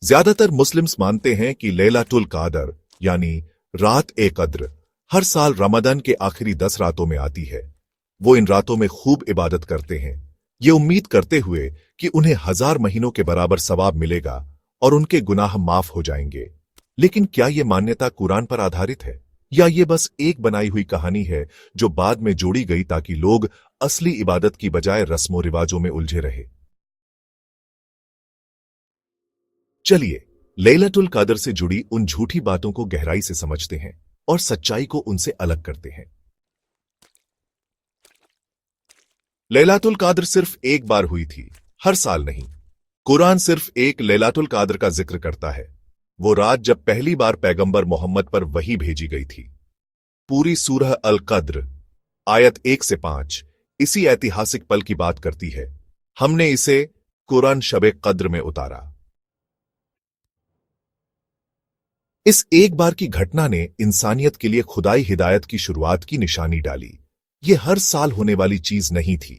ज्यादातर मुस्लिम्स मानते हैं कि लैलातुल कादर यानी रात ए कद्र हर साल रमजान के आखिरी 10 रातों में आती है। वो इन रातों में खूब इबादत करते हैं, ये उम्मीद करते हुए कि उन्हें 1000 महीनों के बराबर सवाब मिलेगा और उनके गुनाह माफ हो जाएंगे। लेकिन क्या ये मान्यता कुरान पर आधारित है या ये बस एक बनाई हुई कहानी है जो बाद में जोड़ी गई ताकि लोग असली इबादत की बजाय रस्मों रिवाजों में उलझे रहे? चलिए लैलातुल कद्र से जुड़ी उन झूठी बातों को गहराई से समझते हैं और सच्चाई को उनसे अलग करते हैं। लैलातुल कद्र सिर्फ एक बार हुई थी, हर साल नहीं। कुरान सिर्फ एक लैलातुल कद्र का जिक्र करता है, वो रात जब पहली बार पैगंबर मोहम्मद पर वही भेजी गई थी। पूरी सूरह अल कद्र आयत 1 से 5 इसी ऐतिहासिक पल की बात करती है। हमने इसे कुरान शबे कद्र में उतारा। इस एक बार की घटना ने इंसानियत के लिए खुदाई हिदायत की शुरुआत की निशानी डाली। यह हर साल होने वाली चीज नहीं थी,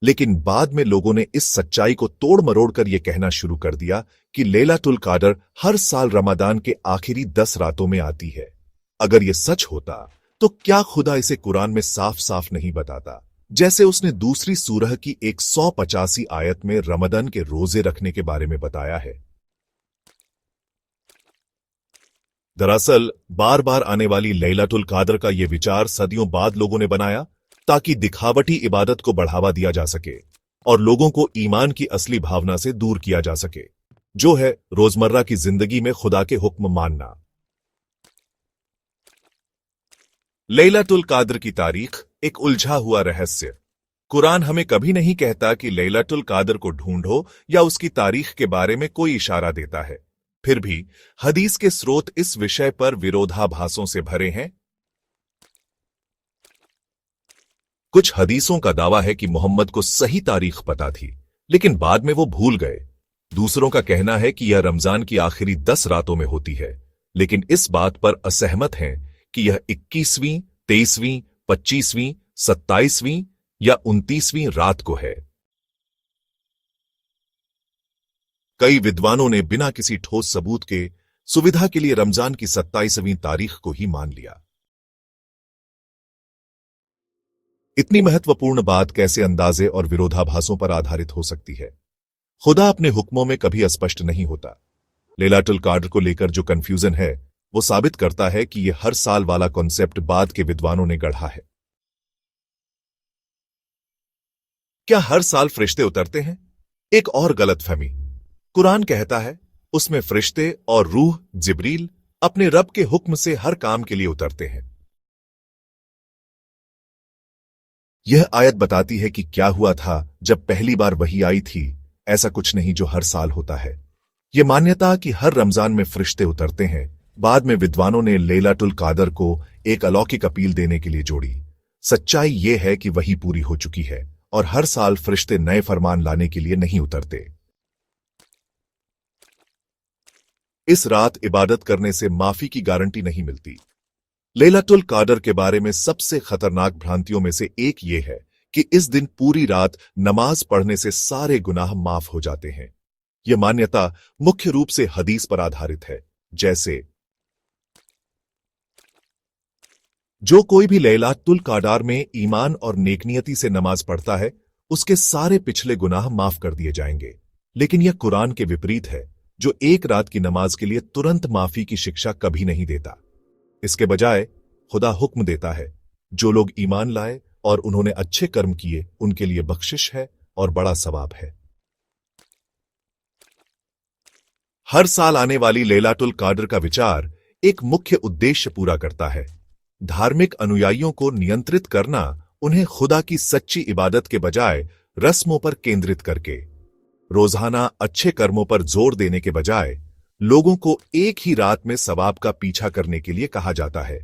लेकिन बाद में लोगों ने इस सच्चाई को तोड़ मरोड़ कर यह कहना शुरू कर दिया कि लैलातुल कद्र हर साल रमजान के आखिरी 10 रातों में आती है। अगर यह सच होता तो क्या खुदा इसे कुरान में साफ साफ नहीं बताता, जैसे उसने दूसरी सूरह की 185 आयत में रमजान के रोजे रखने के बारे में बताया है। दरअसल बार बार आने वाली लैलातुल कद्र का यह विचार सदियों बाद लोगों ने बनाया ताकि दिखावटी इबादत को बढ़ावा दिया जा सके और लोगों को ईमान की असली भावना से दूर किया जा सके, जो है रोजमर्रा की जिंदगी में खुदा के हुक्म मानना। लैलातुल कद्र की तारीख एक उलझा हुआ रहस्य। कुरान हमें कभी नहीं कहता कि लैलातुल कद्र को ढूंढो या उसकी तारीख के बारे में कोई इशारा देता है। फिर भी हदीस के स्रोत इस विषय पर विरोधाभासों से भरे हैं। कुछ हदीसों का दावा है कि मोहम्मद को सही तारीख पता थी, लेकिन बाद में वो भूल गए। दूसरों का कहना है कि यह रमजान की आखिरी 10 रातों में होती है, लेकिन इस बात पर असहमत हैं कि यह 21वीं, 23वीं, 25वीं, 27वीं या 29वीं रात को है। कई विद्वानों ने बिना किसी ठोस सबूत के सुविधा के लिए रमजान की 27वीं तारीख को ही मान लिया। इतनी महत्वपूर्ण बात कैसे अंदाजे और विरोधाभासों पर आधारित हो सकती है? खुदा अपने हुक्मों में कभी अस्पष्ट नहीं होता। लैलातुल कद्र को लेकर जो कंफ्यूजन है वो साबित करता है कि यह हर साल वाला कॉन्सेप्ट बाद के विद्वानों ने गढ़ा है। क्या हर साल फरिश्ते उतरते हैं? एक और गलतफहमी। कुरान कहता है उसमें फरिश्ते और रूह जिब्रील अपने रब के हुक्म से हर काम के लिए उतरते हैं। यह आयत बताती है कि क्या हुआ था जब पहली बार वही आई थी, ऐसा कुछ नहीं जो हर साल होता है। यह मान्यता कि हर रमजान में फरिश्ते उतरते हैं बाद में विद्वानों ने लैलातुल कद्र को एक अलौकिक अपील देने के लिए जोड़ी। सच्चाई यह है कि वही पूरी हो चुकी है और हर साल फरिश्ते नए फरमान लाने के लिए नहीं उतरते। इस रात इबादत करने से माफी की गारंटी नहीं मिलती। लैलातुल कद्र के बारे में सबसे खतरनाक भ्रांतियों में से एक ये है कि इस दिन पूरी रात नमाज पढ़ने से सारे गुनाह माफ हो जाते हैं। यह मान्यता मुख्य रूप से हदीस पर आधारित है, जैसे जो कोई भी लैलातुल कद्र में ईमान और नेकनियती से नमाज पढ़ता है उसके सारे पिछले गुनाह माफ कर दिए जाएंगे। लेकिन यह कुरान के विपरीत है, जो एक रात की नमाज के लिए तुरंत माफी की शिक्षा कभी नहीं देता। इसके बजाय खुदा हुक्म देता है जो लोग ईमान लाए और उन्होंने अच्छे कर्म किए उनके लिए बख्शिश है और बड़ा सवाब है। हर साल आने वाली लैलातुल कद्र का विचार एक मुख्य उद्देश्य पूरा करता है, धार्मिक अनुयायियों को नियंत्रित करना, उन्हें खुदा की सच्ची इबादत के बजाय रस्मों पर केंद्रित करके। रोजाना अच्छे कर्मों पर जोर देने के बजाय लोगों को एक ही रात में सवाब का पीछा करने के लिए कहा जाता है।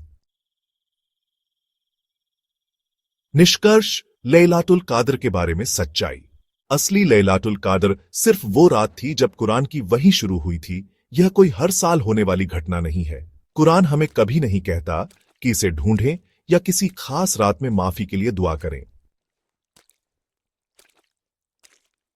निष्कर्ष, लैलातुल कद्र के बारे में सच्चाई। असली लैलातुल कद्र सिर्फ वो रात थी जब कुरान की वही शुरू हुई थी। यह कोई हर साल होने वाली घटना नहीं है। कुरान हमें कभी नहीं कहता कि इसे ढूंढें या किसी खास रात में माफी के लिए दुआ करें।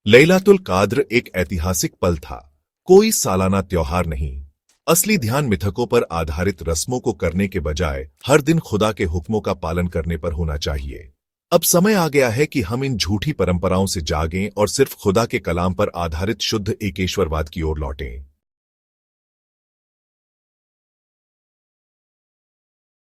लैलातुल कद्र एक ऐतिहासिक पल था। कोई सालाना त्योहार नहीं। असली ध्यान मिथकों पर आधारित रस्मों को करने के बजाय हर दिन खुदा के हुक्मों का पालन करने पर होना चाहिए। अब समय आ गया है कि हम इन झूठी परंपराओं से जागें और सिर्फ खुदा के कलाम पर आधारित शुद्ध एकेश्वरवाद की ओर लौटें।